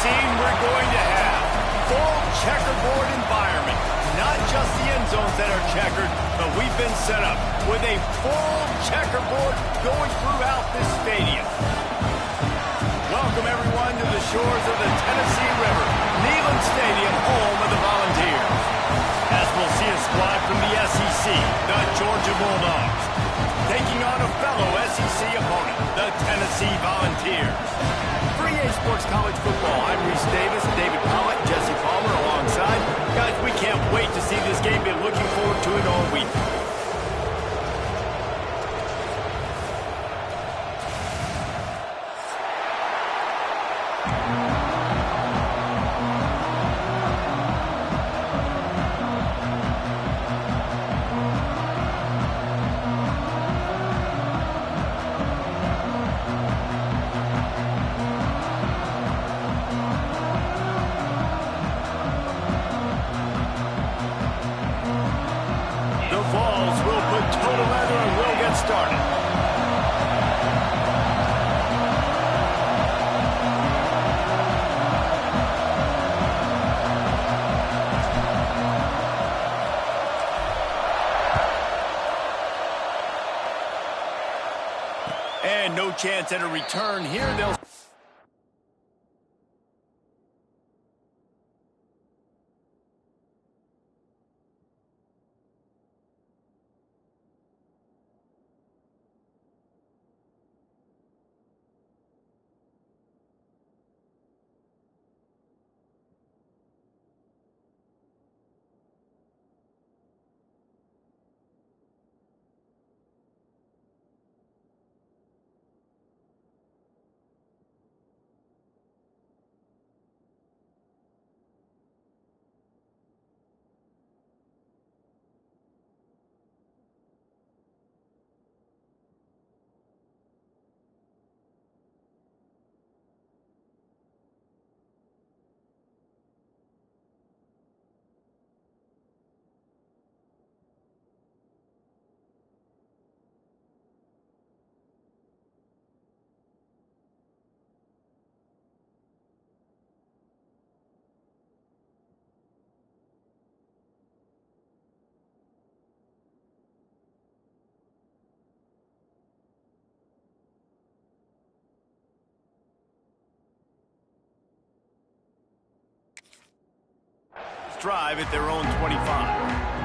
scene we're going to have. Full checkerboard environment. Not just the end zones that are checkered, but we've been set up with a full checkerboard going throughout this stadium. Welcome, everyone, to the shores of the Tennessee River, Neyland Stadium, home of the Volunteers. As we'll see a squad from the SEC, the Georgia Bulldogs, taking on a fellow SEC opponent, the Tennessee Volunteers. 3A Sports College Football, I'm Reese Davis, David Pollock, Jesse Palmer alongside. Guys, we can't wait to see this game. Been looking forward to it all week. And no chance at a return here. They'll... drive at their own 25.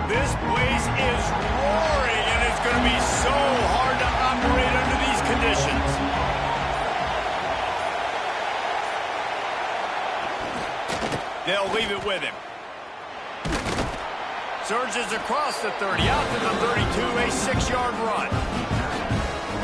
This place is roaring, and it's going to be so hard to operate under these conditions. They'll leave it with him. Surges across the 30, out to the 32, a 6-yard run.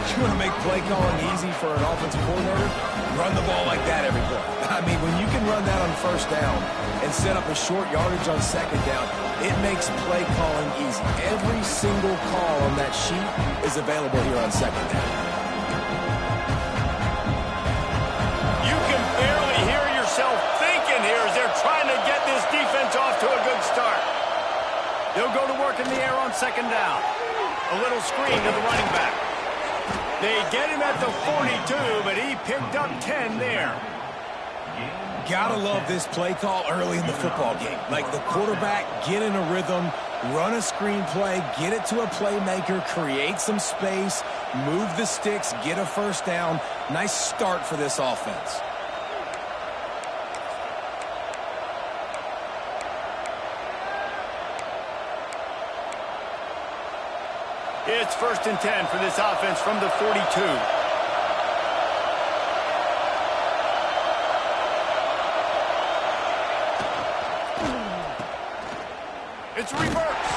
You want to make play calling easy for an offensive coordinator? Run the ball like that every play. I mean, when you can run that on first down and set up a short yardage on second down, it makes play calling easy. Every single call on that sheet is available here on second down. You can barely hear yourself thinking here as they're trying to get this defense off to a good start. They'll go to work in the air on second down. A little screen to the running back. They get him at the 42, but he picked up 10 there. Gotta love this play call early in the football game. Like the quarterback, get in a rhythm, run a screen play, get it to a playmaker, create some space, move the sticks, get a first down. Nice start for this offense. It's 1st and 10 for this offense from the 42. It's a reverse.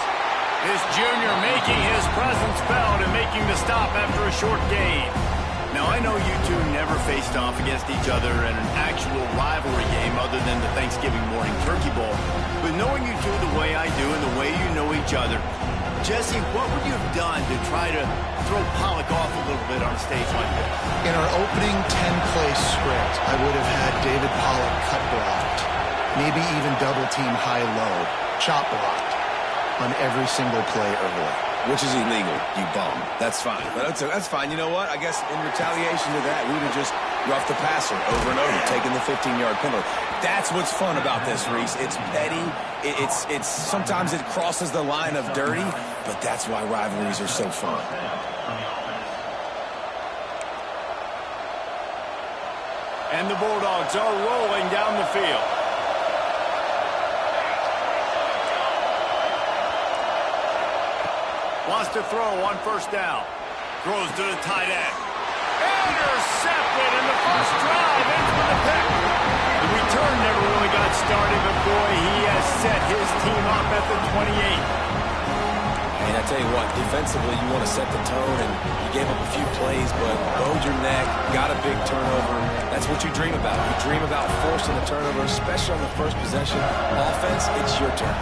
This junior making his presence felt and making the stop after a short gain. Now, I know you two never faced off against each other in an actual rivalry game other than the Thanksgiving morning turkey bowl. But knowing you two the way I do and the way you know each other, Jesse, what would you have done to try to throw Pollock off a little bit on a stage like this? In our opening 10-play script, I would have had David Pollock cut blocked, maybe even double-team high-low, chop blocked on every single play early. Which is illegal, you bum. That's fine. But that's fine. You know what? I guess in retaliation to that, we would have just roughed the passer over and over, taking the 15-yard penalty. That's what's fun about this, Reese. It's petty. It's sometimes it crosses the line of dirty, but that's why rivalries are so fun. And the Bulldogs are rolling down the field. Wants to throw on first down. Throws to the tight end. Intercepted, and the first drive ends with a pick. The return never really got started, but boy, he has set his team up at the 28. And I tell you what, defensively, you want to set the tone, and you gave up a few plays, but bowed your neck, got a big turnover. That's what you dream about. You dream about forcing a turnover, especially on the first possession. Offense, it's your turn.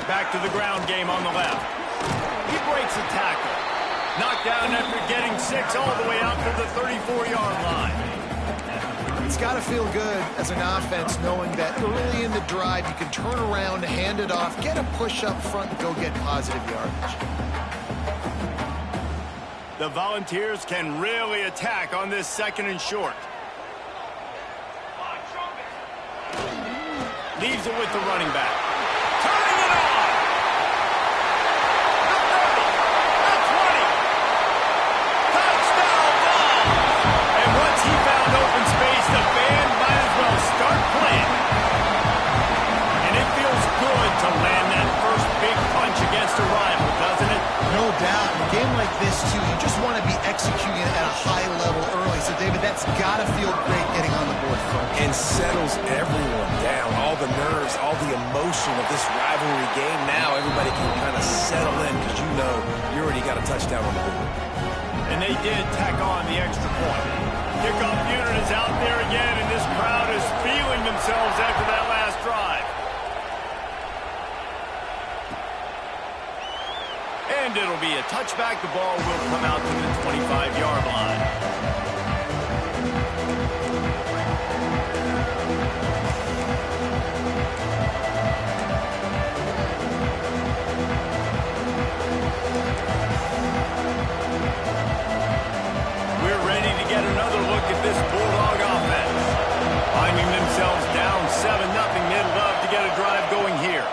Back to the ground game on the left. He breaks a tackle. Knocked down after getting 6 all the way out to the 34-yard line. It's got to feel good as an offense knowing that early in the drive you can turn around, hand it off, get a push up front, and go get positive yardage. The Volunteers can really attack on this 2nd and short. Leaves it with the running back. Turning it on! The 30, the 20. Touchdown ball! And once he found open space, the band might as well start playing. And it feels good to land that first big punch against a rival, doesn't it? No doubt. In a game like this, too, you just want to be executing at a high level early. So, David, that's got to feel great getting on the board first. And settles everyone down. All the nerves, all the emotion of this rivalry game. Now everybody can kind of settle in because you know you already got a touchdown on the board. And they did tack on the extra point. Kickoff unit is out there again, and this crowd is feeling themselves after that last drive. And it'll be a touchback. The ball will come out to the 25-yard line. We're ready to get another look at this Bulldog offense. Finding themselves down 7-0, they'd love to get a drive going here.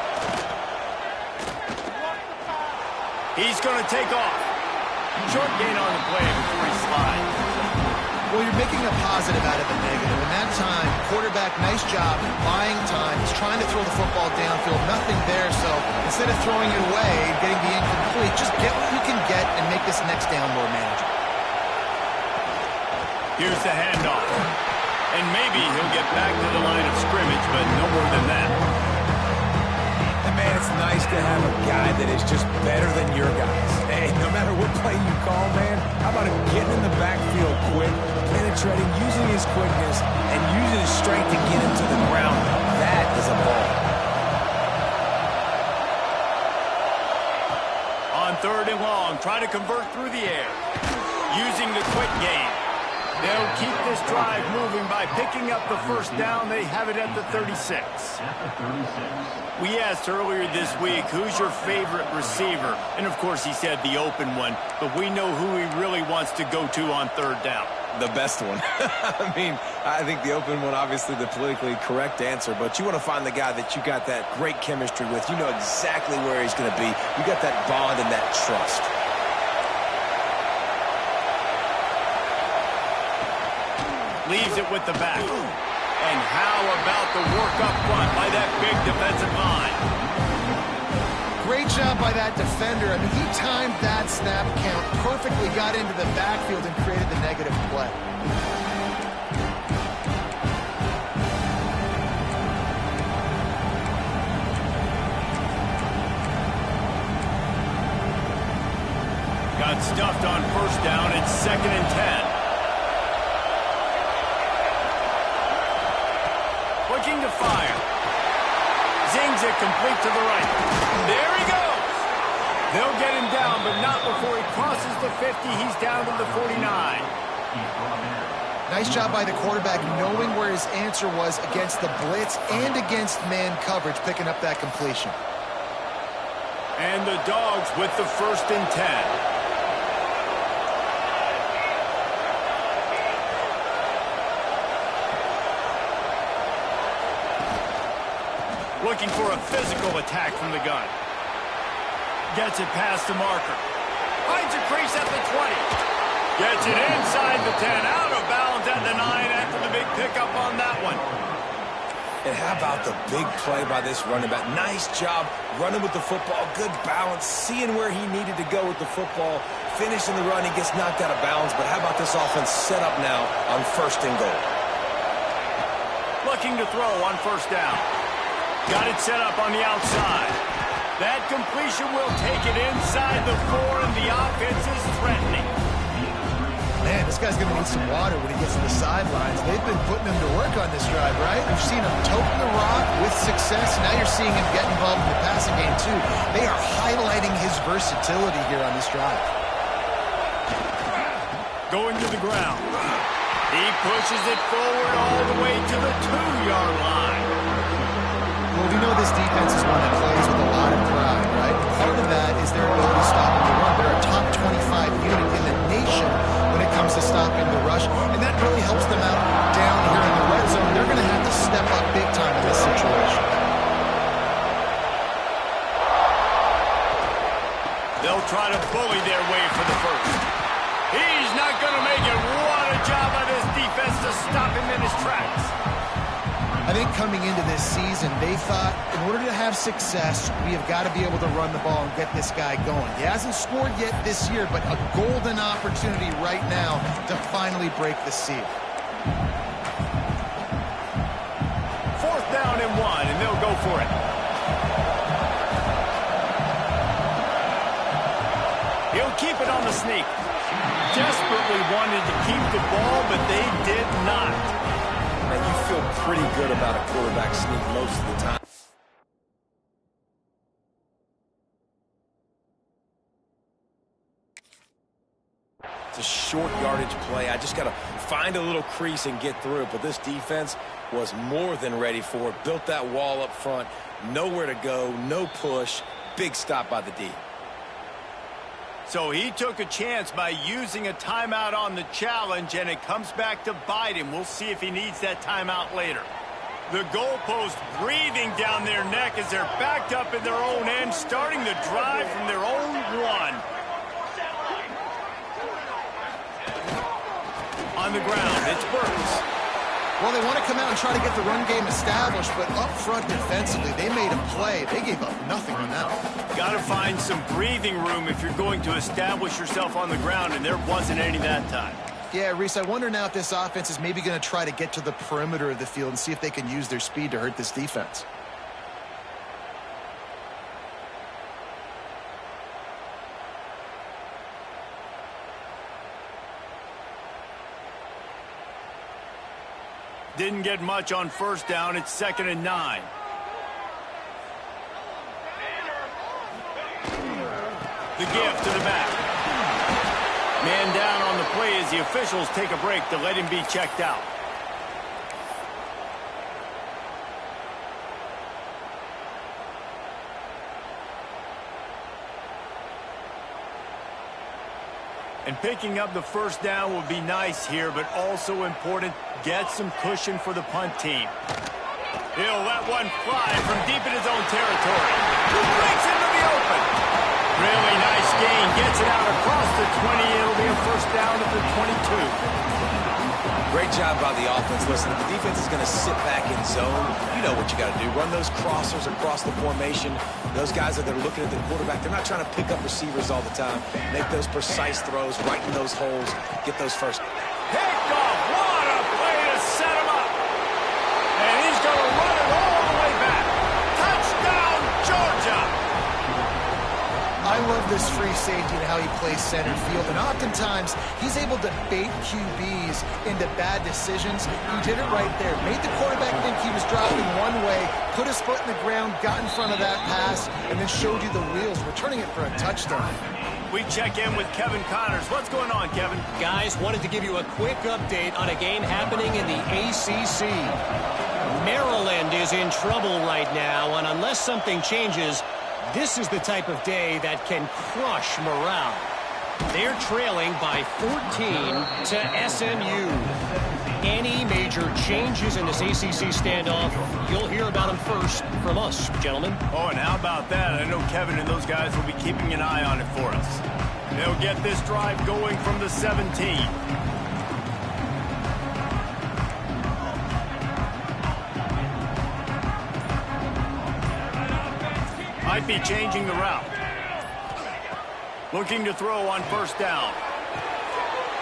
He's going to take off. Short gain on the play before he slides. Well, you're making a positive out of a negative. In that time, quarterback, nice job, buying time. He's trying to throw the football downfield. Nothing there, so instead of throwing it away and getting the incomplete, just get what you can get and make this next down more manageable. Here's the handoff. And maybe he'll get back to the line of scrimmage, but no more than that. And man, it's nice to have a guy that is just better than your guys. Hey, no matter what play you call, man, how about him getting in the backfield quick, penetrating, using his quickness, and using his strength to get him to the ground. That is a ball. On 3rd and long, trying to convert through the air. Using the quick game. They'll keep this drive moving by picking up the first down. They have it at the 36. We asked earlier this week, who's your favorite receiver? And, of course, he said the open one. But we know who he really wants to go to on 3rd down. The best one. I mean, I think the open one, obviously the politically correct answer. But you want to find the guy that you got that great chemistry with. You know exactly where he's going to be. You got that bond and that trust. Leaves it with the back. And how about the work up front by that big defensive line? Great job by that defender. I mean, he timed that snap count perfectly, got into the backfield and created the negative play. Got stuffed on 1st down. It's 2nd complete to the right. There he goes. They'll get him down, but not before he crosses the 50. He's down to the 49. Nice job by the quarterback knowing where his answer was against the blitz and against man coverage, picking up that completion. And the Dogs with the 1st and 10. Looking for a physical attack from the gun. Gets it past the marker. Finds a crease at the 20. Gets it inside the 10. Out of bounds at the 9 after the big pickup on that one. And how about the big play by this running back? Nice job running with the football. Good balance. Seeing where he needed to go with the football. Finishing the run. He gets knocked out of bounds. But how about this offense set up now on 1st and goal? Looking to throw on 1st down. Got it set up on the outside. That completion will take it inside the 4, and the offense is threatening. Man, this guy's going to need some water when he gets to the sidelines. They've been putting him to work on this drive, right? We've seen him toting the rock with success. Now you're seeing him get involved in the passing game, too. They are highlighting his versatility here on this drive. Going to the ground. He pushes it forward all the way to the 2-yard line. Well, we know this defense is one that plays with a lot of pride, right? Part of that is their ability to stop the run. They're a top 25 unit in the nation when it comes to stopping the rush, and that really helps them out down here in the red zone. They're going to have to step up big time in this situation. They'll try to bully their way for the 1st. He's not going to make it. What a job by this defense to stop him in his tracks. I think coming into this season, they thought in order to have success, we have got to be able to run the ball and get this guy going. He hasn't scored yet this year, but a golden opportunity right now to finally break the seal. 4th down and 1, and they'll go for it. He'll keep it on the sneak. Desperately wanted to keep the ball, but they did not. Man, you feel pretty good about a quarterback sneak most of the time. It's a short yardage play. I just got to find a little crease and get through it. But this defense was more than ready for it. Built that wall up front. Nowhere to go. No push. Big stop by the D. So he took a chance by using a timeout on the challenge, and it comes back to bite him. We'll see if he needs that timeout later. The goalpost breathing down their neck as they're backed up in their own end, starting the drive from their own 1. On the ground, it's Burks. Well, they want to come out and try to get the run game established, but up front defensively, they made a play. They gave up nothing on that one. Got to find some breathing room if you're going to establish yourself on the ground, and there wasn't any that time. Yeah, Reese, I wonder now if this offense is maybe going to try to get to the perimeter of the field and see if they can use their speed to hurt this defense. Didn't get much on 1st down. It's 2nd and 9. The give to the back. Man down on the play as the officials take a break to let him be checked out. And picking up the 1st down will be nice here, but also important. Get some cushion for the punt team. He'll let one fly from deep in his own territory. He breaks into the open. Really nice gain. Gets it out across the 20. It'll be a 1st down at the 22. Great job by the offense. Listen, if the defense is going to sit back in zone, you know what you got to do. Run those crossers across the formation. Those guys that are looking at the quarterback, they're not trying to pick up receivers all the time. Make those precise throws, right in those holes, get those first. Picked off. What a play to set him up. And he's going to run it all the way back. Touchdown, Georgia. I I love this free safety and how he plays center field. And oftentimes, he's able to bait QBs into bad decisions. He did it right there. Made the quarterback think he was dropping one way, put his foot in the ground, got in front of that pass, and then showed you the wheels, returning it for a touchdown. We check in with Kevin Connors. What's going on, Kevin? Guys, wanted to give you a quick update on a game happening in the ACC. Maryland is in trouble right now, and unless something changes, this is the type of day that can crush morale. They're trailing by 14 to SMU. Any major changes in this ACC standoff, you'll hear about them first from us, gentlemen. Oh, and how about that? I know Kevin and those guys will be keeping an eye on it for us. They'll get this drive going from the 17. Might be changing the route. Looking to throw on first down.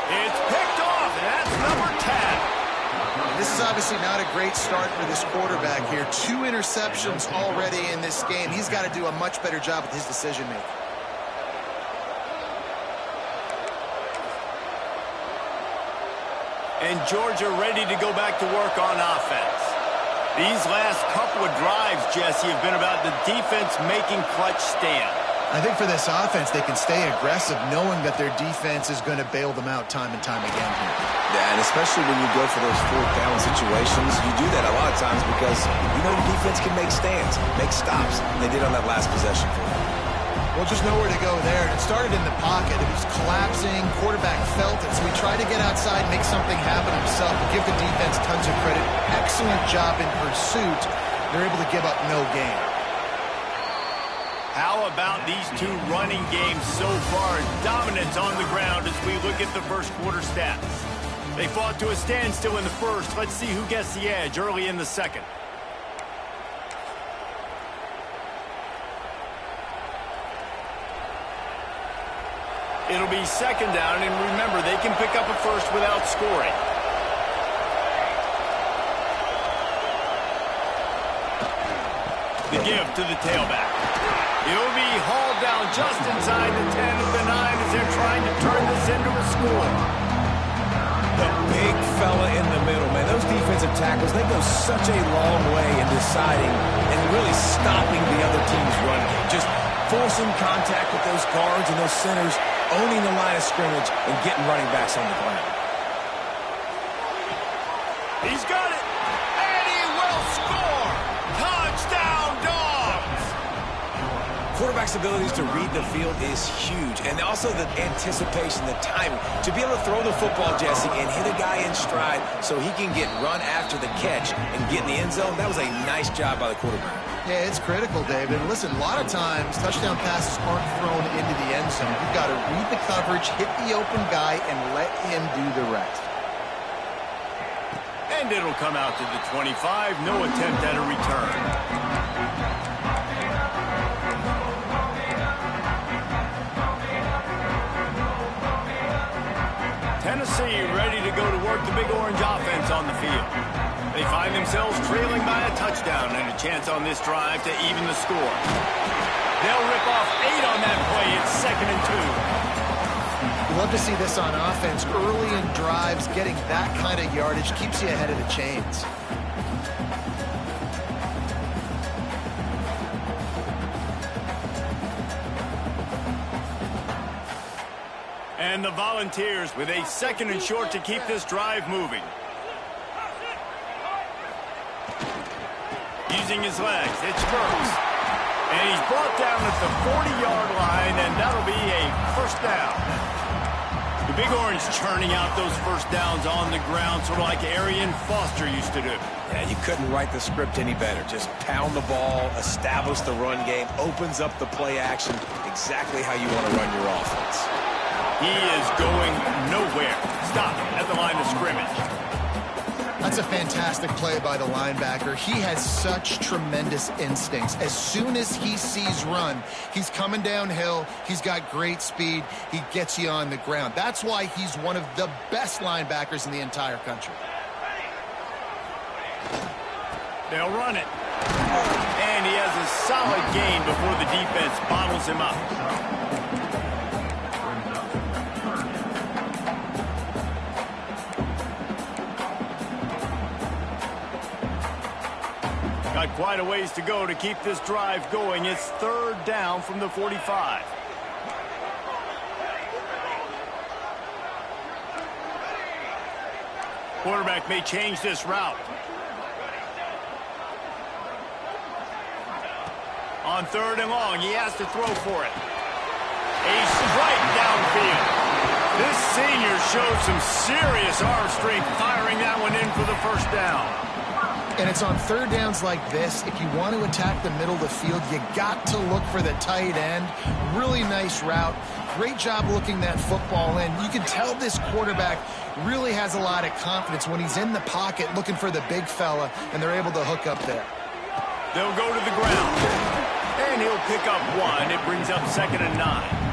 It's picked off, and that's number 10. This is obviously not a great start for this quarterback here. 2 interceptions already in this game. He's got to do a much better job with his decision-making. And Georgia ready to go back to work on offense. These last couple of drives, Jesse, have been about the defense making clutch stand. I think for this offense, they can stay aggressive knowing that their defense is going to bail them out time and time again here. Yeah, and especially when you go for those 4th down situations, you do that a lot of times because you know your defense can make stands, make stops. They did on that last possession for them. Well, just nowhere to go there. It started in the pocket. It was collapsing. Quarterback felt it, so he tried to get outside, make something happen himself. Give the defense tons of credit. Excellent job in pursuit. They're able to give up no gain. How about these 2 running games so far? Dominance on the ground as we look at the first quarter stats. They fought to a standstill in the first. Let's see who gets the edge early in the second. It'll be second down, and remember, they can pick up a first without scoring. The give to the tailback. It'll be hauled down just inside the 10 of the 9 as they're trying to turn this into a score. The big fella in the middle, man. Those defensive tackles, they go such a long way in deciding and really stopping the other team's run game. Just forcing contact with those guards and those centers, owning the line of scrimmage, and getting running backs on the ground. He's got it, and he will score! Touchdown, Dogs! Quarterback's abilities to read the field is huge, and also the anticipation, the timing. To be able to throw the football, Jesse, and hit a guy in stride so he can get run after the catch and get in the end zone, that was a nice job by the quarterback. Yeah, it's critical, David. Listen, a lot of times, touchdown passes aren't thrown into the end zone. You've got to read the coverage, hit the open guy, and let him do the rest. And it'll come out to the 25. No attempt at a return. Tennessee ready to go to work the Big Orange offense on the field. They find themselves trailing by a touchdown and a chance on this drive to even the score. They'll rip off 8 on that play. It's 2nd and 2. You love to see this on offense. Early in drives, getting that kind of yardage keeps you ahead of the chains. And the Volunteers with a 2nd and short to keep this drive moving. Using his legs, it's Burks. And he's brought down at the 40-yard line, and that'll be a first down. The Big Orange churning out those first downs on the ground, sort of like Arian Foster used to do. Yeah, you couldn't write the script any better. Just pound the ball, establish the run game, opens up the play action, exactly how you want to run your offense. He is going nowhere. Stop at the line of scrimmage. That's a fantastic play by the linebacker. He has such tremendous instincts. As soon as he sees run, he's coming downhill. He's got great speed. He gets you on the ground. That's why he's one of the best linebackers in the entire country. They'll run it. And he has a solid gain before the defense bottles him up. Got quite a ways to go to keep this drive going. It's 3rd down from the 45. Quarterback may change this route. On 3rd and long, he has to throw for it. A strike downfield. This senior showed some serious arm strength firing that one in for the 1st down. And it's on 3rd downs like this. If you want to attack the middle of the field, you got to look for the tight end. Really nice route. Great job looking that football in. You can tell this quarterback really has a lot of confidence when he's in the pocket looking for the big fella, and they're able to hook up there. They'll go to the ground. And he'll pick up 1. It brings up 2nd and 9.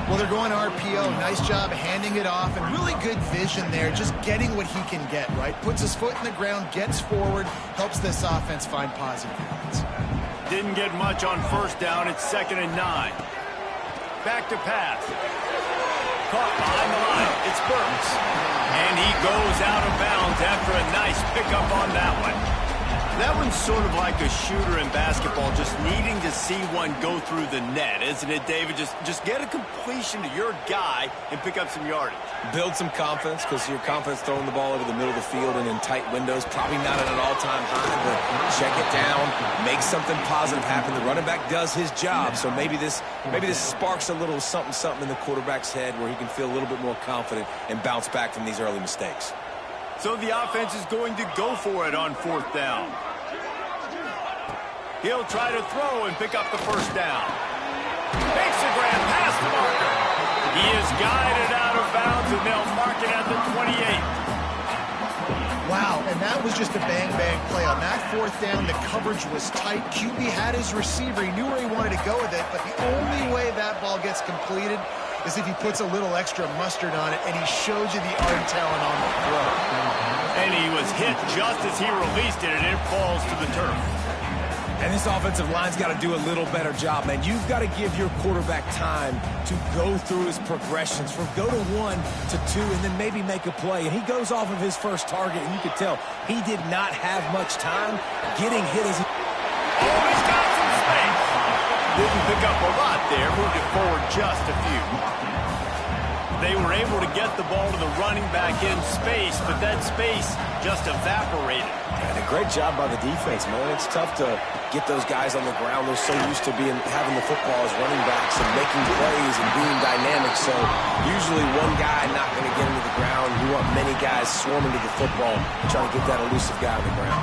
Well, they're going RPO. Nice job handing it off, and really good vision there, just getting what he can get, right? Puts his foot in the ground, gets forward, helps this offense find positive yards. Didn't get much on 1st down. It's 2nd and 9. Back to pass. Caught behind the line. It's Burks. And he goes out of bounds after a nice pickup on that one. That one's sort of like a shooter in basketball, just needing to see one go through the net, isn't it, David? Just get a completion to your guy and pick up some yardage. Build some confidence, because your confidence throwing the ball over the middle of the field and in tight windows, probably not at an all-time high, but check it down, make something positive happen. The running back does his job, so maybe this sparks a little something in the quarterback's head where he can feel a little bit more confident and bounce back from these early mistakes. So the offense is going to go for it on 4th down. He'll try to throw and pick up the 1st down. Makes a grand pass to marker. He is guided out of bounds, and they'll mark it at the 28. Wow, and that was just a bang-bang play. On that 4th down, the coverage was tight. QB had his receiver. He knew where he wanted to go with it, but the only way that ball gets completed is if he puts a little extra mustard on it, and he showed you the arm talent on the throw. And he was hit just as he released it, and it falls to the turf. And this offensive line's got to do a little better job, man. You've got to give your quarterback time to go through his progressions from go to 1 to 2 and then maybe make a play. And he goes off of his first target, and you could tell he did not have much time getting hit as he... Oh, he's got some space. Didn't pick up a lot there. Moved it forward just a few. They were able to get the ball to the running back in space, but that space just evaporated. And a great job by the defense, man. It's tough to get those guys on the ground. They're so used to having the football as running backs and making plays and being dynamic. So usually one guy not going to get into the ground. You want many guys swarming to the football, trying to get that elusive guy on the ground.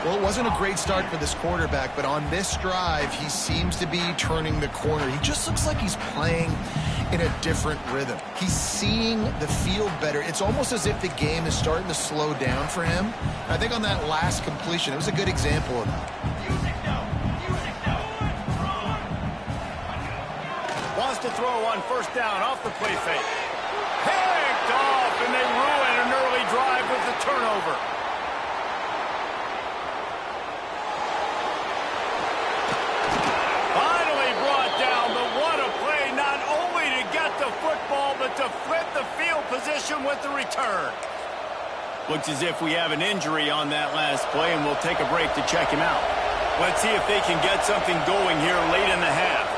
Well, it wasn't a great start for this quarterback, but on this drive, he seems to be turning the corner. He just looks like he's playing in a different rhythm. He's seeing the field better. It's almost as if the game is starting to slow down for him. I think on that last completion, it was a good example of that. Wants to throw on 1st down off the play fake. Picked off, and they ruin an early drive with the turnover. Football, but to flip the field position with the return. Looks as if we have an injury on that last play, and we'll take a break to check him out. Let's see if they can get something going here late in the half.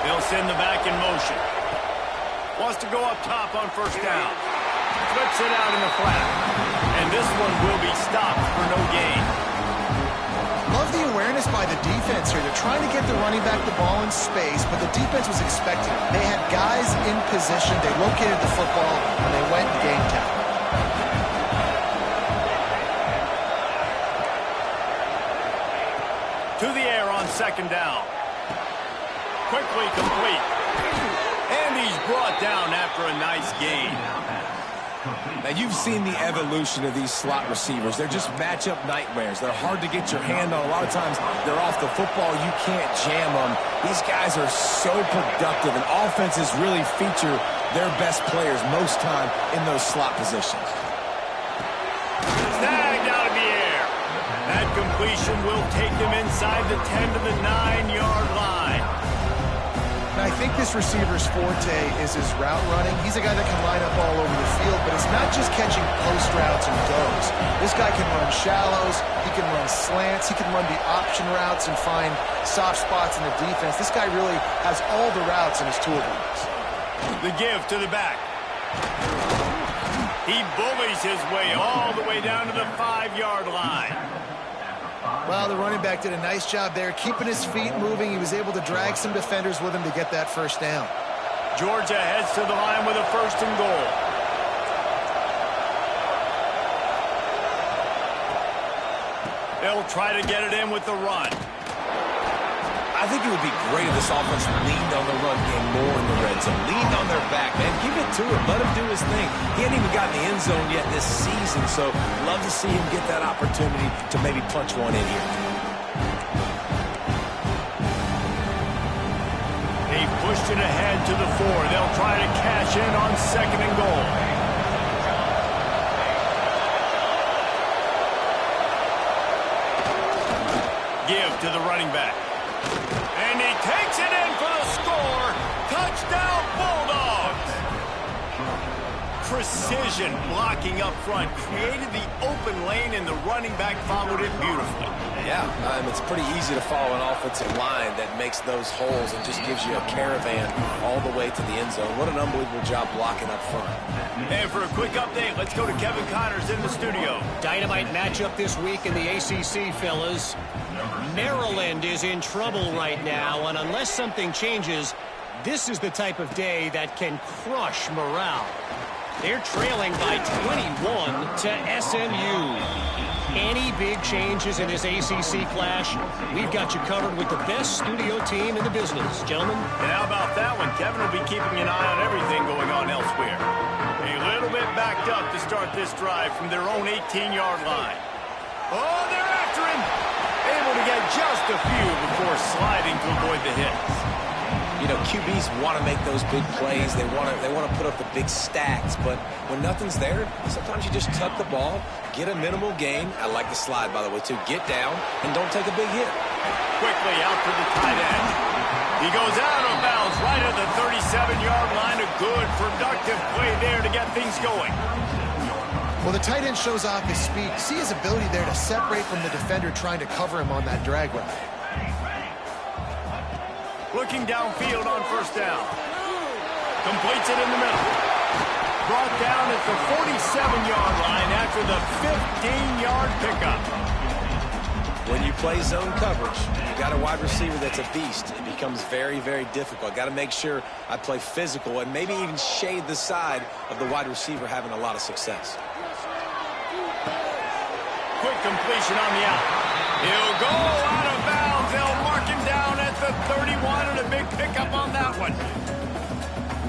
They'll send the back in motion. Wants to go up top on 1st down. Flips it out in the flat. And this one will be stopped for no gain. Love the awareness by the defense here. They're trying to get the running back the ball in space, but the defense was expecting it. They had guys in position. They located the football, and they went and game time. To the air on 2nd down. Quickly complete. And he's brought down after a nice gain. Now, you've seen the evolution of these slot receivers. They're just matchup nightmares. They're hard to get your hand on. A lot of times, they're off the football. You can't jam them. These guys are so productive, and offenses really feature their best players most time in those slot positions. Snagged out of the air. That completion will take them inside the 10 to the 9-yard line. And I think this receiver's forte is his route running. He's a guy that can line up all over the field, but it's not just catching post routes and goes. This guy can run shallows, he can run slants, he can run the option routes and find soft spots in the defense. This guy really has all the routes in his toolbox. The give to the back. He bullies his way all the way down to the 5-yard line. Well, the running back did a nice job there, keeping his feet moving. He was able to drag some defenders with him to get that first down. Georgia heads to the line with a 1st and goal. They'll try to get it in with the run. I think it would be great if this offense leaned on the run game more in the red zone. Leaned on their back, man. Give it to him. Let him do his thing. He hadn't even gotten the end zone yet this season, so love to see him get that opportunity to maybe punch one in here. They pushed it ahead to the 4. They'll try to cash in on 2nd and goal. Give to the running back. And he takes it in for the score. Touchdown, Bulldogs. Precision blocking up front. Created the open lane, and the running back followed it beautifully. Yeah, it's pretty easy to follow an offensive line that makes those holes and just gives you a caravan all the way to the end zone. What an unbelievable job blocking up front. And for a quick update, let's go to Kevin Connors in the studio. Dynamite matchup this week in the ACC, fellas. Maryland is in trouble right now, and unless something changes, this is the type of day that can crush morale. They're trailing by 21 to SMU. Any big changes in this ACC clash, we've got you covered with the best studio team in the business, gentlemen. And how about that one? Kevin will be keeping an eye on everything going on elsewhere. A little bit backed up to start this drive from their own 18-yard line. Oh, they're after him. Able to get just a few before sliding to avoid the hits. You know, QBs want to make those big plays. They want to put up the big stats. But when nothing's there, sometimes you just tuck the ball, get a minimal gain. I like the slide, by the way, too. Get down and don't take a big hit. Quickly out to the tight end. He goes out of bounds right at the 37-yard line. A good, productive play there to get things going. Well, the tight end shows off his speed. See his ability there to separate from the defender trying to cover him on that drag route. Looking downfield on 1st down. Completes it in the middle. Brought down at the 47-yard line after the 15-yard pickup. When you play zone coverage, you got a wide receiver that's a beast. It becomes very, very difficult. Got to make sure I play physical and maybe even shade the side of the wide receiver having a lot of success. Quick completion on the out. He'll go out of bounds. They'll mark him down at the 31, and a big pickup on that one.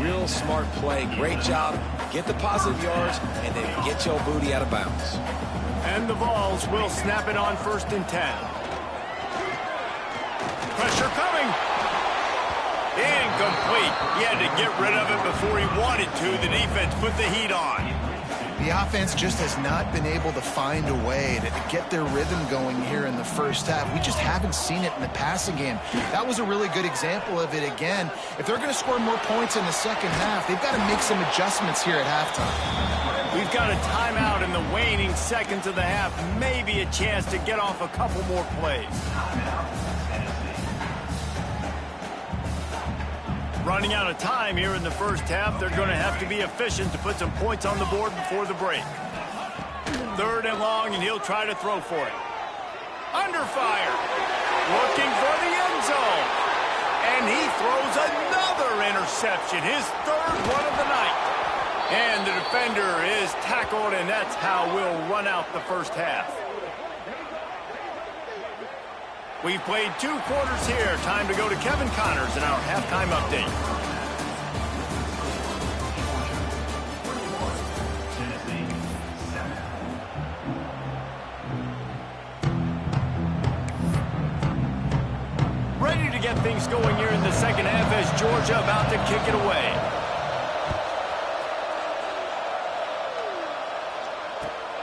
Real smart play. Great job. Get the positive yards, and then get your booty out of bounds. And the Vols will snap it on 1st and 10. Pressure coming. Incomplete. He had to get rid of it before he wanted to. The defense put the heat on. The offense just has not been able to find a way to get their rhythm going here in the first half. We just haven't seen it in the passing game. That was a really good example of it again. If they're going to score more points in the second half, they've got to make some adjustments here at halftime. We've got a timeout in the waning seconds of the half. Maybe a chance to get off a couple more plays. Running out of time here in the first half. They're going to have to be efficient to put some points on the board before the break. 3rd and long, and he'll try to throw for it. Under fire. Looking for the end zone. And he throws another interception. His 3rd one of the night. And the defender is tackled, and that's how we'll run out the first half. We've played 2 quarters here. Time to go to Kevin Connors in our halftime update. Ready to get things going here in the second half as Georgia about to kick it away.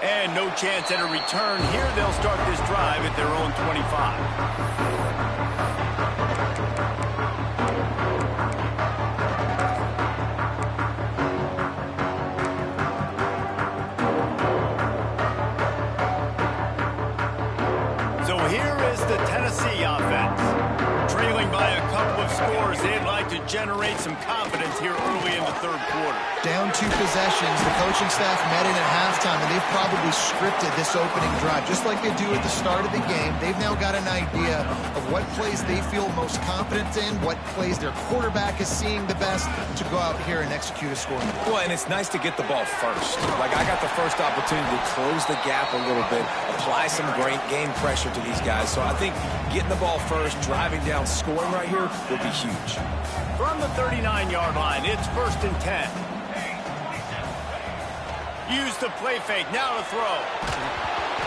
And no chance at a return here. They'll start this drive at their own 25. scores, they'd like to generate some confidence here early in the third quarter. Down 2 possessions, the coaching staff met in at halftime, and they've probably scripted this opening drive. Just like they do at the start of the game, they've now got an idea of what plays they feel most confident in, what plays their quarterback is seeing the best to go out here and execute a score. Well, and it's nice to get the ball first. Like, I got the first opportunity to close the gap a little bit, apply some great game pressure to these guys. So I think getting the ball first, driving down, scoring right here will be huge. From the 39-yard line, it's 1st and 10. Use the play fake, now to throw.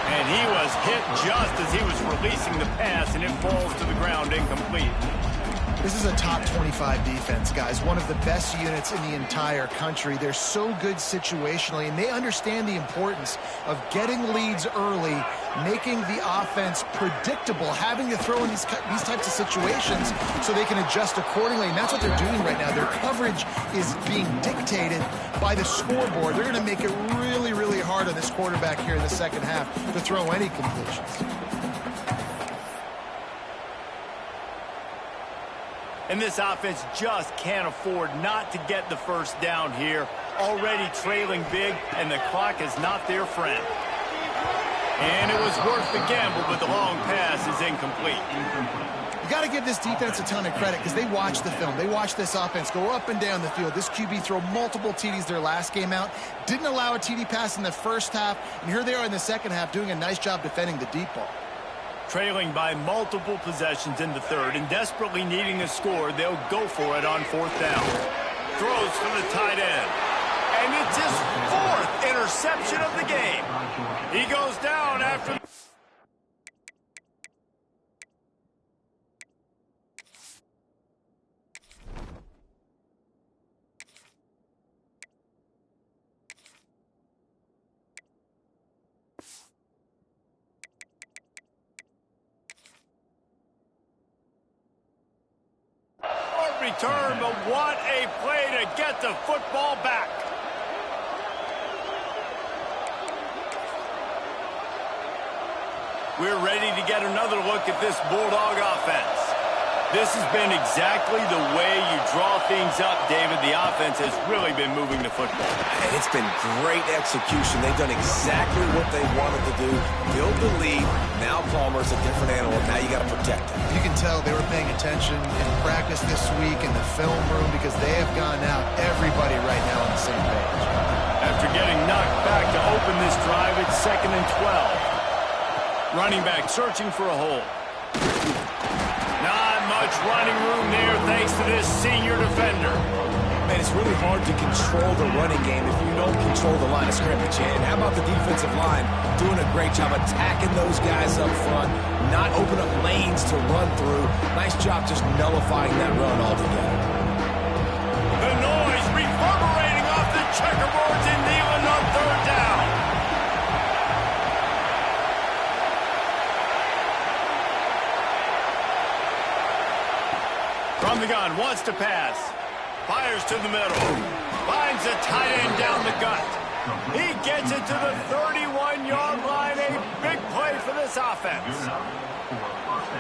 And he was hit just as he was releasing the pass, and it falls to the ground incomplete. This is a top 25 defense, guys. One of the best units in the entire country. They're so good situationally, and they understand the importance of getting leads early, making the offense predictable, having to throw in these types of situations so they can adjust accordingly. And that's what they're doing right now. Their coverage is being dictated by the scoreboard. They're going to make it really, really hard on this quarterback here in the second half to throw any completions. And this offense just can't afford not to get the first down here. Already trailing big, and the clock is not their friend. And it was worth the gamble, but the long pass is incomplete. You got to give this defense a ton of credit because they watched the film. They watched this offense go up and down the field. This QB throw multiple TDs their last game out. Didn't allow a TD pass in the first half. And here they are in the second half doing a nice job defending the deep ball. Trailing by multiple possessions in the third and desperately needing a score, they'll go for it on 4th down. Throws for the tight end. And it's his 4th interception of the game. He goes down after... return, but what a play to get the football back. We're ready to get another look at this Bulldog offense. This has been exactly the way you draw things up, David. The offense has really been moving the football. And it's been great execution. They've done exactly what they wanted to do. Build the lead. Now Palmer's a different animal. Now you got to protect him. You can tell they were paying attention in practice this week in the film room because they have gone out, everybody right now on the same page. After getting knocked back to open this drive, it's 2nd and 12. Running back searching for a hole. Not much running room there thanks to this senior defender. Man, it's really hard to control the running game if you don't control the line of scrimmage. And how about the defensive line doing a great job attacking those guys up front, not open up lanes to run through. Nice job just nullifying that run altogether. The noise reverberating off the checkerboards in Neyland on 3rd down. From the gun, wants to pass. Fires to the middle. Finds a tight end down the gut. He gets it to the 31-yard line. A big play for this offense.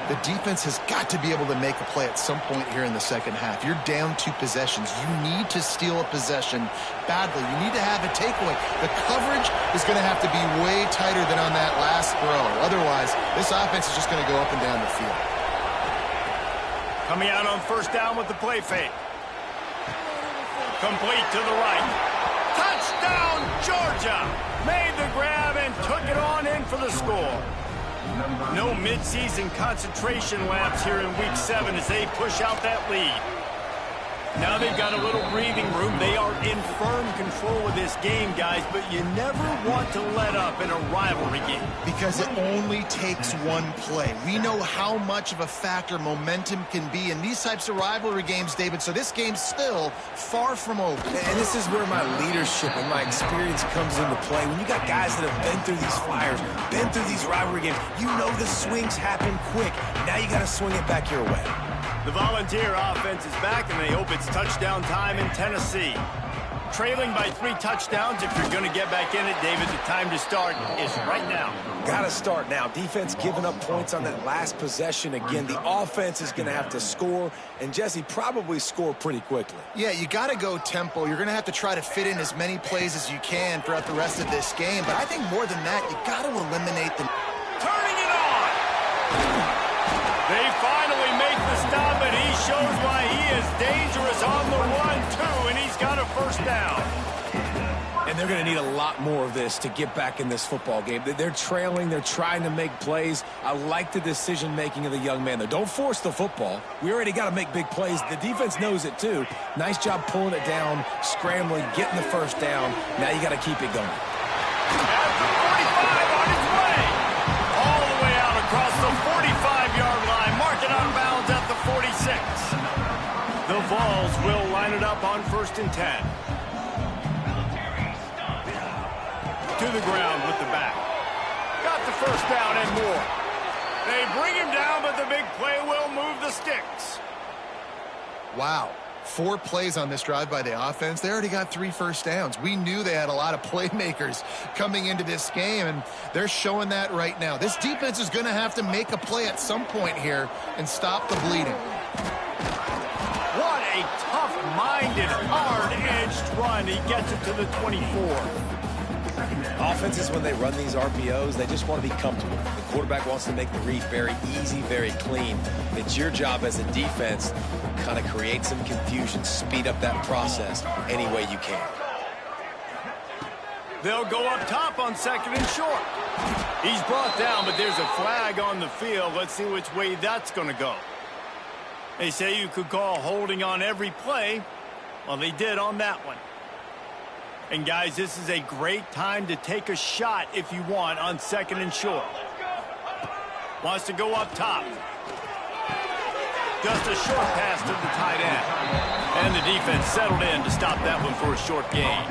The defense has got to be able to make a play at some point here in the second half. You're down 2 possessions. You need to steal a possession badly. You need to have a takeaway. The coverage is going to have to be way tighter than on that last throw. Otherwise, this offense is just going to go up and down the field. Coming out on 1st down with the play fake. Complete to the right. Touchdown, Georgia! Made the grab and took it on in for the score. No midseason concentration laps here in Week 7 as they push out that lead. Now they've got a little breathing room. They are in firm control of this game, guys, but you never want to let up in a rivalry game. Because it only takes one play. We know how much of a factor momentum can be in these types of rivalry games, David, so this game's still far from over. And this is where my leadership and my experience comes into play. When you got guys that have been through these fires, been through these rivalry games, you know the swings happen quick. Now you got to swing it back your way. The Volunteer offense is back, and they hope it's touchdown time in Tennessee. trailing by 3 touchdowns. If you're going to get back in it, David, the time to start is right now. Got to start now. Defense giving up points on that last possession. Again, the offense is going to have to score, and Jesse probably score pretty quickly. Yeah, you got to go tempo. You're going to have to try to fit in as many plays as you can throughout the rest of this game. But I think more than that, you got to eliminate the... Turning it on! They finally make the stop, and he shows why he is dangerous on the run, too, and he's got a first down. And they're going to need a lot more of this to get back in this football game. They're trailing. They're trying to make plays. I like the decision-making of the young man, though. Don't force the football. We already got to make big plays. The defense knows it, too. Nice job pulling it down, scrambling, getting the first down. Now you got to keep it going. At the 45 on its way. All the way out across the 45-yard line. Marking out of bounds at the 46. The Vols will line it up on 1st and 10. To the ground with the back. Got the first down and more. They bring him down, but the big play will move the sticks. Wow. 4 plays on this drive by the offense. They already got 3 first downs. We knew they had a lot of playmakers coming into this game, and they're showing that right now. This defense is going to have to make a play at some point here and stop the bleeding. What a tough-minded, hard-edged run. He gets it to the 24. Offenses, when they run these RPOs, they just want to be comfortable. The quarterback wants to make the read very easy, very clean. It's your job as a defense to kind of create some confusion, speed up that process any way you can. They'll go up top on 2nd and short. He's brought down, but there's a flag on the field. Let's see which way that's going to go. They say you could call holding on every play. Well, they did on that one. And, guys, this is a great time to take a shot if you want on 2nd and short. Wants to go up top. Just a short pass to the tight end. And the defense settled in to stop that one for a short gain.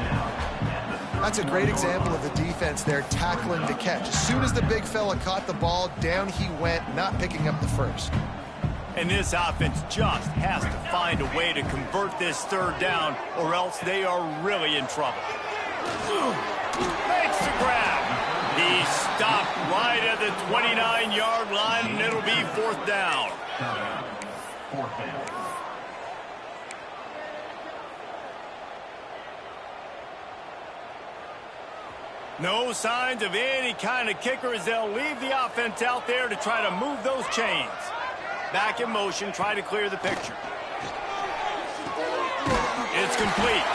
That's a great example of the defense there tackling to catch. As soon as the big fella caught the ball, down he went, not picking up the first. And this offense just has to find a way to convert this 3rd down, or else they are really in trouble. Makes the grab. He stopped right at the 29-yard line, and it'll be 4th down. No signs of any kind of kicker as they'll leave the offense out there to try to move those chains. Back in motion, try to clear the picture. It's complete.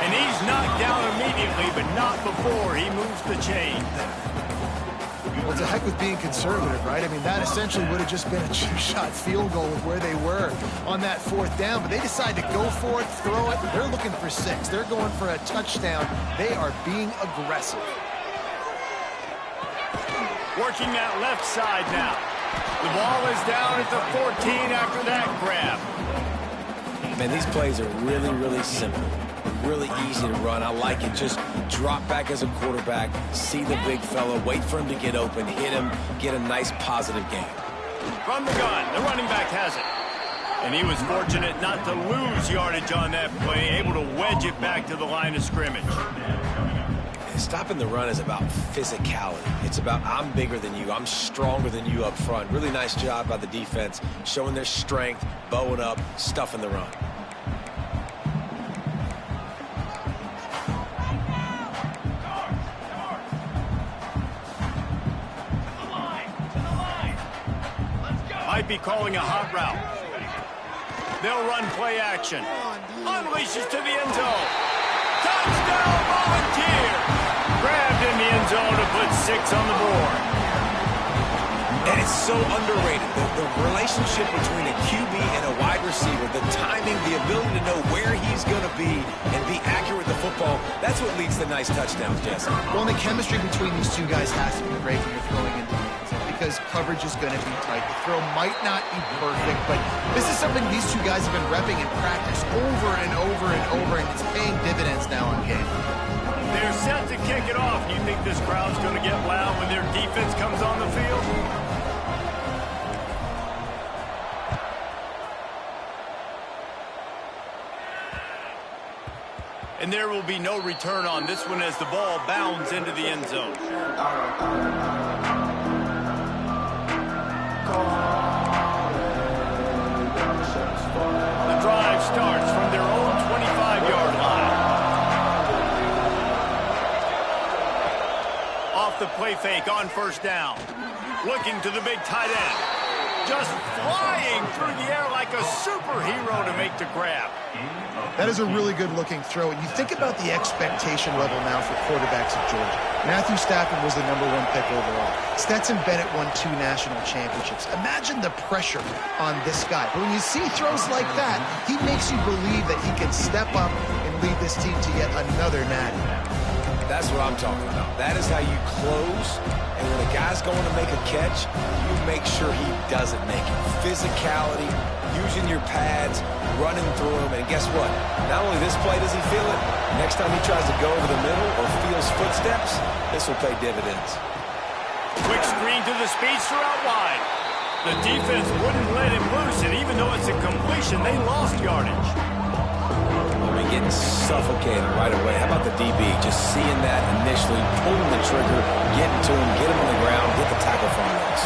And he's knocked down immediately, but not before he moves the chain. Well, it's a heck with being conservative, right? I mean, that essentially would have just been a two-shot field goal of where they were on that 4th down, but they decide to go for it, throw it. They're looking for 6. They're going for a touchdown. They are being aggressive. Working that left side now. The ball is down at the 14 after that grab. Man, these plays are really, really simple. Really easy to run. I like it. Just drop back as a quarterback, see the big fella, wait for him to get open, hit him, get a nice positive gain. From the gun, the running back has it. And he was fortunate not to lose yardage on that play, able to wedge it back to the line of scrimmage. Stopping the run is about physicality. It's about I'm bigger than you. I'm stronger than you up front. Really nice job by the defense, showing their strength, bowing up, stuffing the run. Might be calling a hot route. They'll run play action. Unleashes to the end zone. Touchdown, Volunteers! Grabbed in the end zone to put 6 on the board. And it's so underrated. The relationship between a QB and a wide receiver, the timing, the ability to know where he's going to be and be accurate with the football, that's what leads to nice touchdowns, Jesse. Well, and the chemistry between these two guys has to be great when you're throwing into because coverage is going to be tight. The throw might not be perfect, but this is something these two guys have been repping in practice over and over and over, and it's paying dividends now on game. They're set to kick it off. You think this crowd's going to get loud when their defense comes on the field? And there will be no return on this one as the ball bounds into the end zone. The drive starts from their own 25-yard line. Off the play fake on first down. Looking to the big tight end. Just flying through the air like a superhero to make the grab. That is a really good-looking throw. And you think about the expectation level now for quarterbacks at Georgia. Matthew Stafford was the #1 pick overall. Stetson Bennett won 2 national championships. Imagine the pressure on this guy. But when you see throws like that, he makes you believe that he can step up and lead this team to yet another natty. That's what I'm talking about. That is how you close. And when a guy's going to make a catch, you make sure he doesn't make it. Physicality, using your pads, running through them. And guess what? Not only this play does he feel it, next time he tries to go over the middle or feels footsteps, this will pay dividends. Quick screen to the speedster out wide. The defense wouldn't let him loose, and even though it's a completion, they lost yardage. Getting suffocated right away. How about the DB? Just seeing that initially, pulling the trigger, getting to him, get him on the ground, get the tackle from this.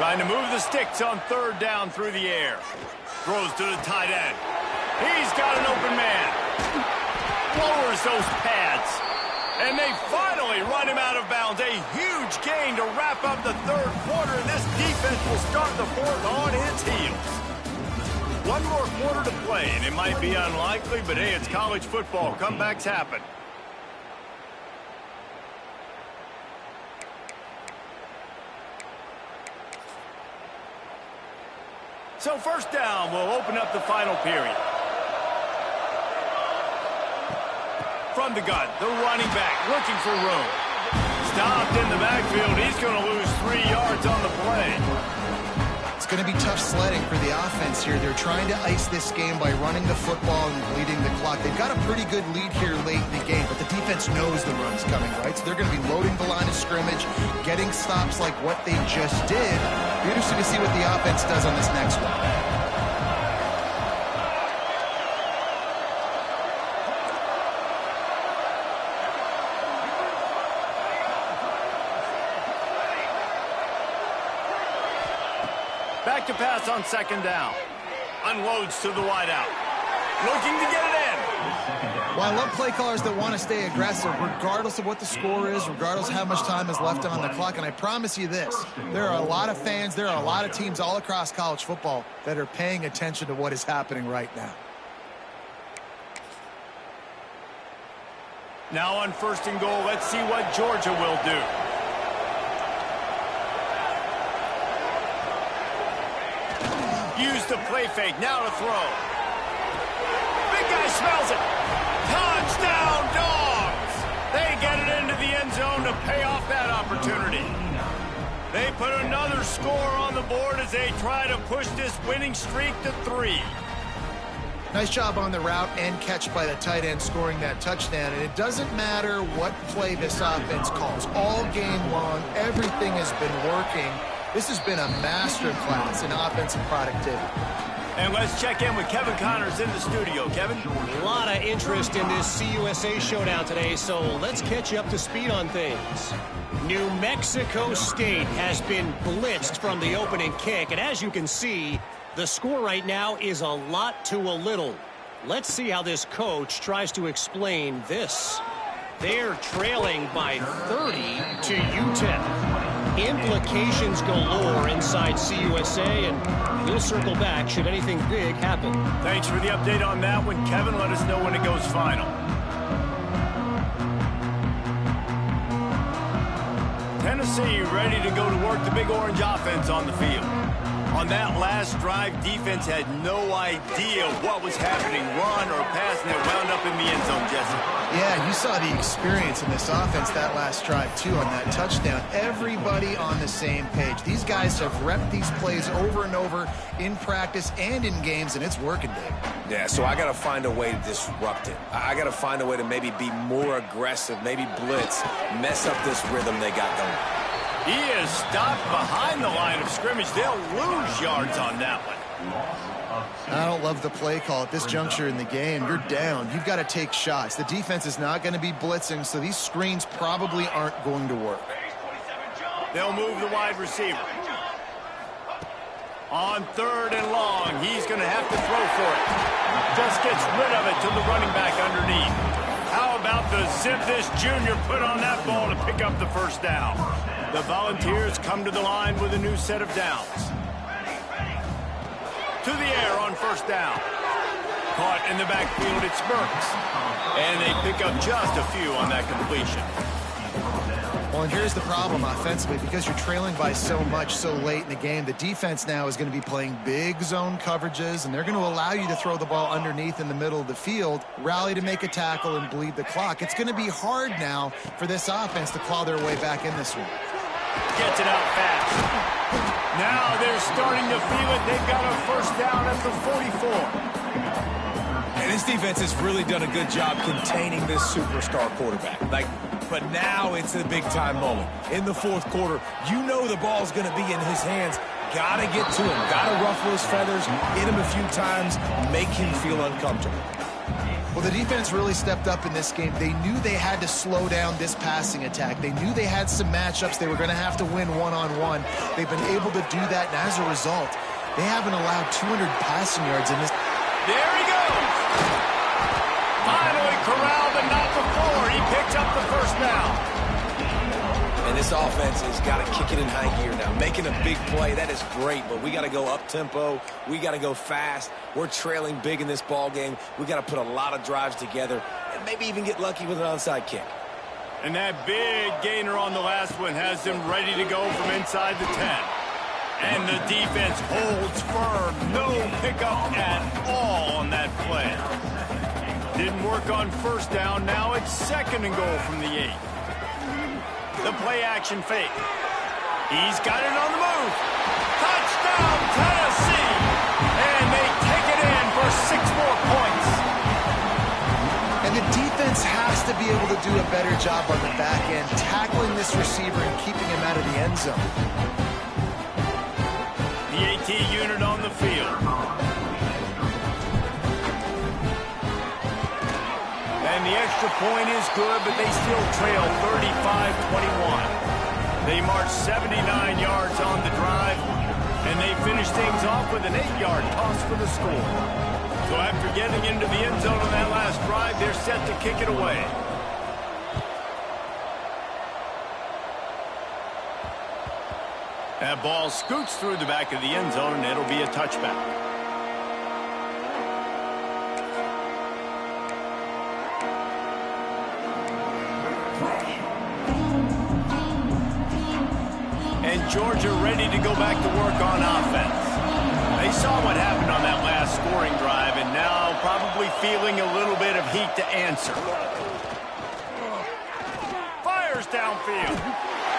Trying to move the sticks on third down through the air. Throws to the tight end. He's got an open man. Lowers those pads. And they finally run him out of bounds. A huge gain to wrap up the third quarter. And this defense will start the fourth on its heels. One more quarter to play, and it might be unlikely, but hey, it's college football. Comebacks happen. So first down will open up the final period. From the gun, the running back looking for room. Stopped in the backfield. He's going to lose 3 yards on the play. It's going to be tough sledding for the offense here. They're trying to ice this game by running the football and bleeding the clock. They've got a pretty good lead here late in the game, but the defense knows the run's coming, right? So they're going to be loading the line of scrimmage, getting stops like what they just did. Be interesting to see what the offense does on this next one. Back to pass on second down. Unloads to the wideout. Looking to get it in. Well, I love play callers that want to stay aggressive regardless of what the score is, regardless of how much time is left on the clock. And I promise you this, there are a lot of fans, there are a lot of teams all across college football that are paying attention to what is happening right now. Now on first and goal, let's see what Georgia will do. Use the play fake, now to throw. Big guy smells it. Touchdown, Dogs! They get it into the end zone to pay off that opportunity. They put another score on the board as they try to push this winning streak to 3. Nice job on the route and catch by the tight end scoring that touchdown. And it doesn't matter what play this offense calls. All game long, everything has been working. This has been a masterclass in offensive productivity. And let's check in with Kevin Connors in the studio. Kevin? A lot of interest in this CUSA showdown today, so let's catch you up to speed on things. New Mexico State has been blitzed from the opening kick, and as you can see, the score right now is a lot to a little. Let's see how this coach tries to explain this. They're trailing by 30 to UTEP. Implications galore inside CUSA, and we'll circle back should anything big happen. Thanks for the update on that one, Kevin. Let us know when it goes final. Tennessee ready to go to work the Big Orange offense on the field. On that last drive, defense had no idea what was happening, run or pass, and it wound up in the end zone, Jesse. Yeah, you saw the experience in this offense that last drive, too, on that touchdown. Everybody on the same page. These guys have repped these plays over and over in practice and in games, and it's working, Dave. Yeah, so I got to find a way to disrupt it. I got to find a way to maybe be more aggressive, maybe blitz, mess up this rhythm they got going. He is stopped behind the line of scrimmage. They'll lose yards on that one. I don't love the play call at this juncture in the game. You're down. You've got to take shots. The defense is not going to be blitzing, so these screens probably aren't going to work. They'll move the wide receiver. On 3rd and long, he's going to have to throw for it. Just gets rid of it to the running back underneath. How about the zip this junior put on that ball to pick up the first down? The Volunteers come to the line with a new set of downs. To the air on 1st down. Caught in the backfield, it's Burks. And they pick up just a few on that completion. Well, and here's the problem offensively. Because you're trailing by so much so late in the game, the defense now is going to be playing big zone coverages, and they're going to allow you to throw the ball underneath in the middle of the field, rally to make a tackle, and bleed the clock. It's going to be hard now for this offense to claw their way back in this one. Gets it out fast. Now they're starting to feel it. They've got a 1st down at the 44. And this defense has really done a good job containing this superstar quarterback. But now it's a big-time moment. In the 4th quarter, you know the ball's going to be in his hands. Got to get to him. Got to ruffle his feathers, hit him a few times, make him feel uncomfortable. Well, the defense really stepped up in this game. They knew they had to slow down this passing attack. They knew they had some matchups they were going to have to win one-on-one. They've been able to do that, and as a result, they haven't allowed 200 passing yards in this. There he goes. Finally corralled and not before. He picks up the 1st down. And this offense has got to kick it in high gear now. Making a big play, that is great, but we got to go up-tempo. We got to go fast. We're trailing big in this ball game. We got to put a lot of drives together and maybe even get lucky with an onside kick. And that big gainer on the last one has them ready to go from inside the 10. And the defense holds firm. No pickup at all on that play. Didn't work on 1st down. Now it's 2nd and goal from the 8. The play-action fake. He's got it on the move. Touchdown, Tennessee! And they take it in for 6 more points. And the defense has to be able to do a better job on the back end, tackling this receiver and keeping him out of the end zone. The AT unit on the field. And the extra point is good, but they still trail 35-21. They march 79 yards on the drive, and they finish things off with an 8-yard toss for the score. So after getting into the end zone on that last drive, they're set to kick it away. That ball scoots through the back of the end zone, and it'll be a touchback. And Georgia ready to go back to work on offense. They saw what happened on that last scoring drive, and now probably feeling a little bit of heat to answer. Fires downfield.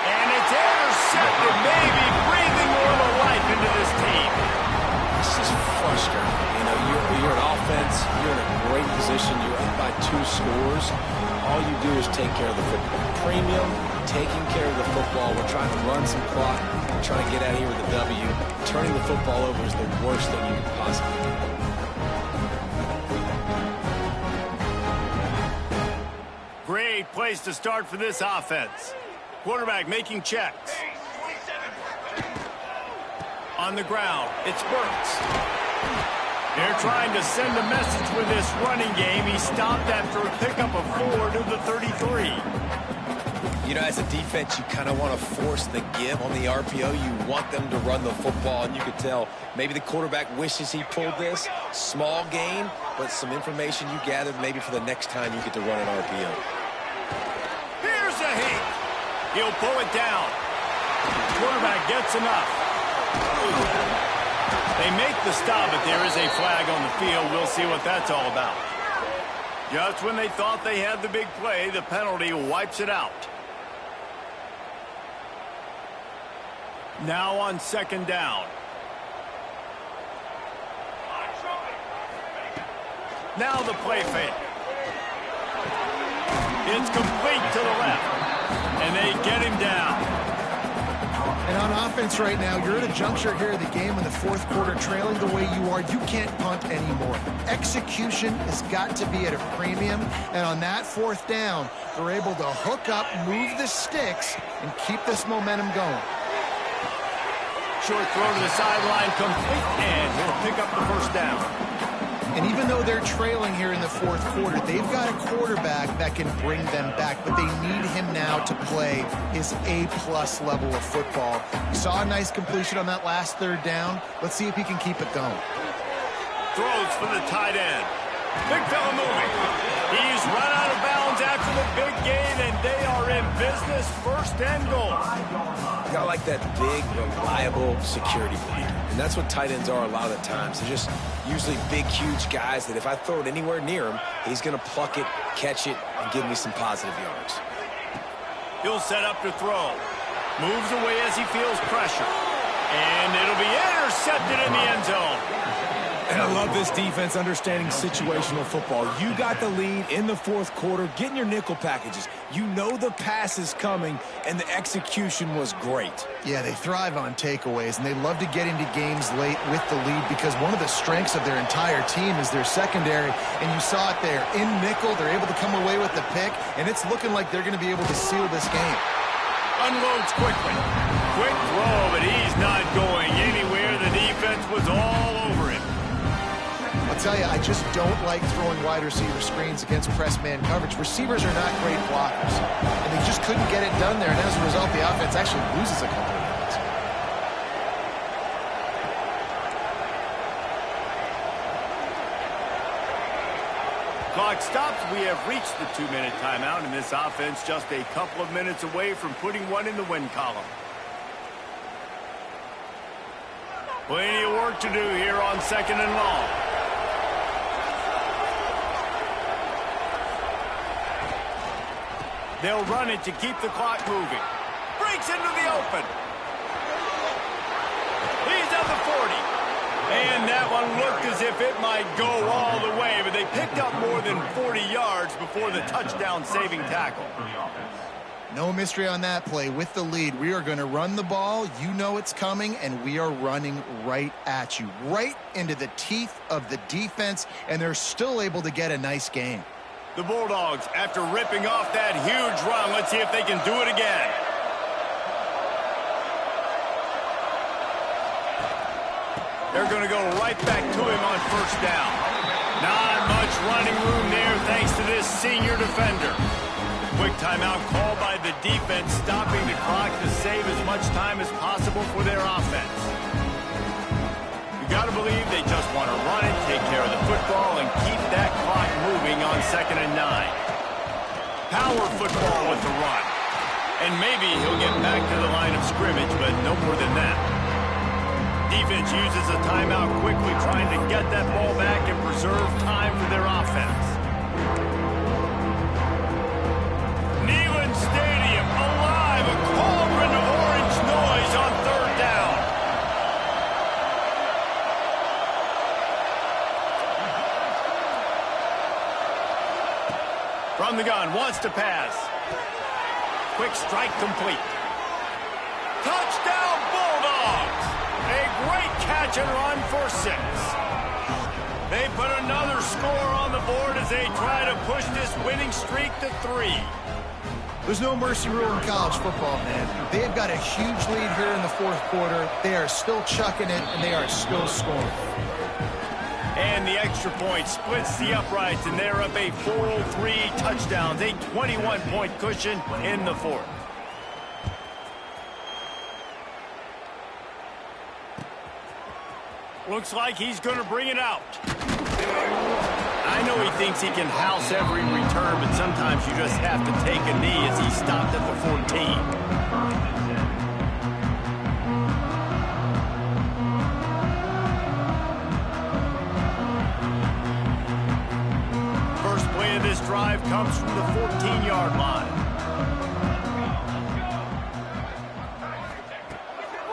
And it's intercepted, maybe breathing a little life into this team. This is frustrating. You know, you're an offense, you're in a great position, you're up by 2 scores. All you do is take care of the football. Premium, taking care of the football. We're trying to run some clock. We're trying to get out of here with a W. Turning the football over is the worst thing you could possibly do. Great place to start for this offense. Quarterback making checks. On the ground, it's Burks. They're trying to send a message with this running game. He stopped after a pickup of 4 to the 33. You know, as a defense, you kind of want to force the give on the RPO. You want them to run the football, and you could tell maybe the quarterback wishes he pulled this. Small gain, but some information you gathered maybe for the next time you get to run an RPO. Here's a hit. He'll pull it down. Quarterback gets enough. They make the stop, but there is a flag on the field. We'll see what that's all about. Just when they thought they had the big play, the penalty wipes it out. Now on 2nd down. Now the play fake. It's complete to the left. And they get him down. And on offense right now, you're at a juncture here of the game in the fourth quarter, trailing the way you are. You can't punt anymore. Execution has got to be at a premium. And on that fourth down, they're able to hook up, move the sticks, and keep this momentum going. Short throw to the sideline, complete, and he'll pick up the first down. And even though they're trailing here in the fourth quarter, they've got a quarterback that can bring them back, but they need him now to play his A-plus level of football. We saw a nice completion on that last third down. Let's see if he can keep it going. Throws for the tight end. Big fella moving. He's run out of bounds after the big gain, and they are in business, first and goal. You gotta like that big, reliable security blanket. And that's what tight ends are a lot of the times. They're just usually big, huge guys that if I throw it anywhere near him, he's going to pluck it, catch it, and give me some positive yards. He'll set up to throw. Moves away as he feels pressure. And it'll be intercepted in the end zone. And I love this defense understanding situational football. You got the lead in the fourth quarter, getting your nickel packages. You know the pass is coming, and the execution was great. Yeah, they thrive on takeaways, and they love to get into games late with the lead because one of the strengths of their entire team is their secondary, and you saw it there. In nickel, they're able to come away with the pick, and it's looking like they're going to be able to seal this game. Unloads quickly. Quick throw, but he's not going anywhere. The defense was all over him. I'll tell you, I just don't like throwing wide receiver screens against press man coverage. Receivers are not great blockers, and they just couldn't get it done there, and as a result, the offense actually loses a couple of yards. Clock stops. We have reached the 2-minute timeout, and this offense just a couple of minutes away from putting one in the win column. Plenty of work to do here on second and long. They'll run it to keep the clock moving. Breaks into the open. He's at the 40. And that one looked as if it might go all the way, but they picked up more than 40 yards before the touchdown-saving tackle. No mystery on that play. With the lead, we are going to run the ball. You know it's coming, and we are running right at you, right into the teeth of the defense, and they're still able to get a nice gain. The Bulldogs, after ripping off that huge run, let's see if they can do it again. They're going to go right back to him on first down. Not much running room there thanks to this senior defender. Quick timeout called by the defense, stopping the clock to save as much time as possible for their offense. You got to believe they just want to run it, take care of the football, and keep that clock moving on 2nd and 9. Power football with the run. And maybe he'll get back to the line of scrimmage, but no more than that. Defense uses a timeout quickly, trying to get that ball back and preserve time for their offense. Neyland Stadium alive, a cauldron of orange noise on third down. From the gun, wants to pass. Quick strike complete. Touchdown Bulldogs! A great catch and run for 6. They put another score on the board as they try to push this winning streak to 3. There's no mercy rule in college football, man. They've got a huge lead here in the fourth quarter. They are still chucking it, and they are still scoring. And the extra point splits the uprights, and they're up a full 3 touchdowns, a 21-point cushion in the fourth. Looks like he's going to bring it out. I know he thinks he can house every return, but sometimes you just have to take a knee as he stopped at the 14. First play of this drive comes from the 14-yard line.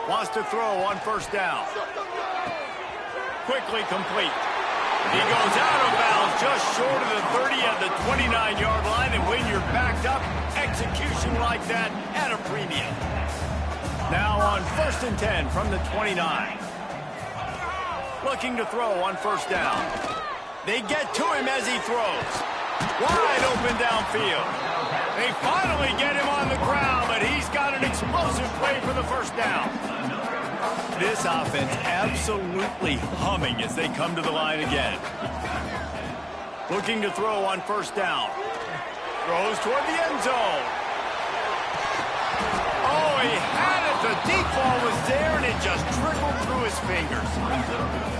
Wants to throw on first down. Quickly complete. He goes out of bounds just short of the 30 at the 29-yard line, and when you're backed up, execution like that at a premium. Now on 1st and 10 from the 29. Looking to throw on 1st down. They get to him as he throws. Wide open downfield. They finally get him on the ground, but he's got an explosive play for the 1st down. This offense absolutely humming as they come to the line again. Looking to throw on 1st down. Throws toward the end zone. Oh, he had it. The deep ball was there, and it just trickled through his fingers.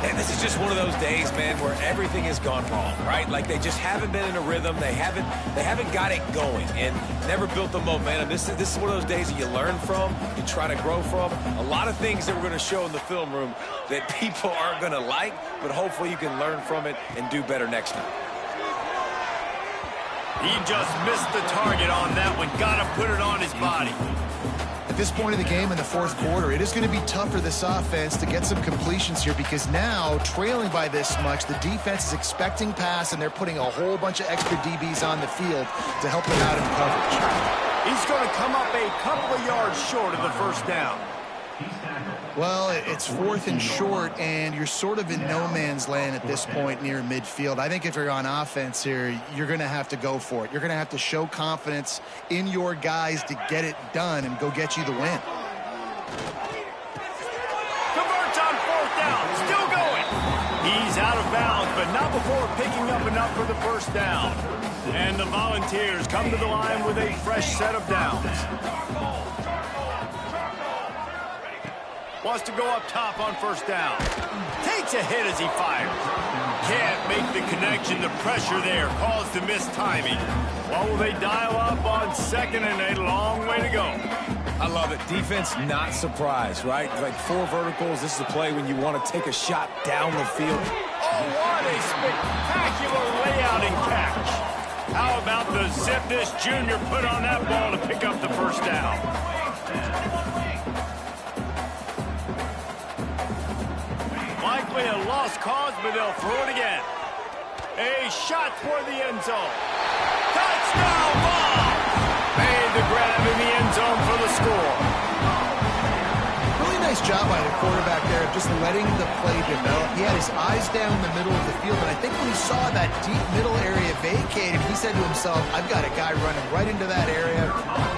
And this is just one of those days, man, where everything has gone wrong, right? Like they just haven't been in a rhythm. They haven't got it going and never built the momentum. This is one of those days that you learn from, you try to grow from. A lot of things that we're going to show in the film room that people aren't going to like, but hopefully you can learn from it and do better next time. He just missed the target on that one. Got to put it on his body. At this point of the game in the 4th quarter, it is going to be tough for this offense to get some completions here because now, trailing by this much, the defense is expecting pass, and they're putting a whole bunch of extra DBs on the field to help them out in coverage. He's going to come up a couple of yards short of the 1st down. Well, it's 4th and short, and you're sort of in no man's land at this point near midfield. I think if you're on offense here, you're going to have to go for it. You're going to have to show confidence in your guys to get it done and go get you the win. Converts on 4th down. Still going. He's out of bounds, but not before picking up enough for the 1st down. And the Volunteers come to the line with a fresh set of downs. Wants to go up top on 1st down. Takes a hit as he fires. Can't make the connection. The pressure there caused the missed timing. What will they dial up on 2nd and a long way to go? I love it. Defense not surprised, right? Like 4 verticals. This is a play when you want to take a shot down the field. Oh, what a spectacular layout and catch. How about the zip this junior put on that ball to pick up the 1st down? Likely a lost cause, but they'll throw it again. A shot toward the end zone. Touchdown ball! Made the grab in the end zone for the score. Really nice job by the quarterback there of just letting the play develop. He had his eyes down the middle of the field, and I think when he saw that deep middle area vacated, he said to himself, I've got a guy running right into that area,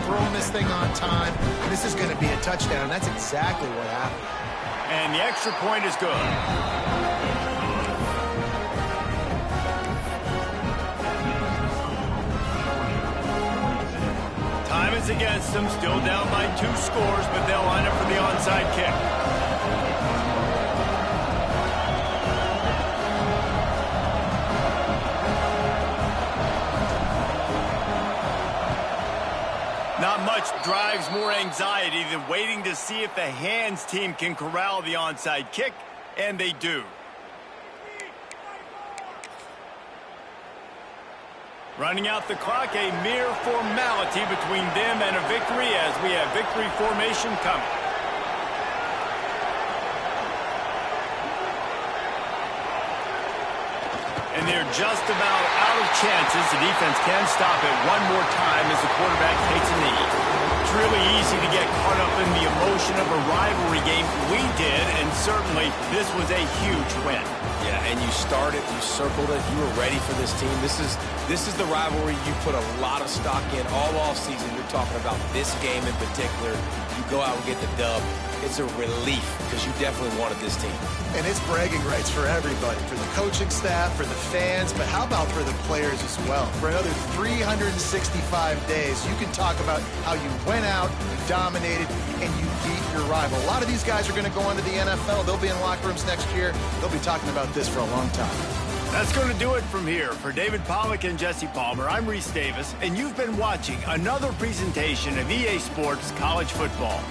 throwing this thing on time, and this is going to be a touchdown. That's exactly what happened. And the extra point is good. Time is against them. Still down by 2 scores, but they'll line up for the onside kick. Not much drives more anxiety than waiting to see if the hands team can corral the onside kick, and they do. Running out the clock, a mere formality between them and a victory as we have victory formation coming. And they're just about out of chances. The defense can stop it one more time as the quarterback takes a knee. It's really easy to get caught up in the emotion of a rivalry game. We did, and certainly this was a huge win. Yeah, and you started, you circled it, you were ready for this team. This is the rivalry you put a lot of stock in all offseason. You're talking about this game in particular. You go out and get the dub. It's a relief because you definitely wanted this team. And it's bragging rights for everybody, for the coaching staff, for the fans, but how about for the players as well? For another 365 days, you can talk about how you went out, you dominated, and you beat your rival. A lot of these guys are going to go on to the NFL. They'll be in locker rooms next year. They'll be talking about this for a long time. That's going to do it from here. For David Pollack and Jesse Palmer, I'm Reese Davis, and you've been watching another presentation of EA Sports College Football.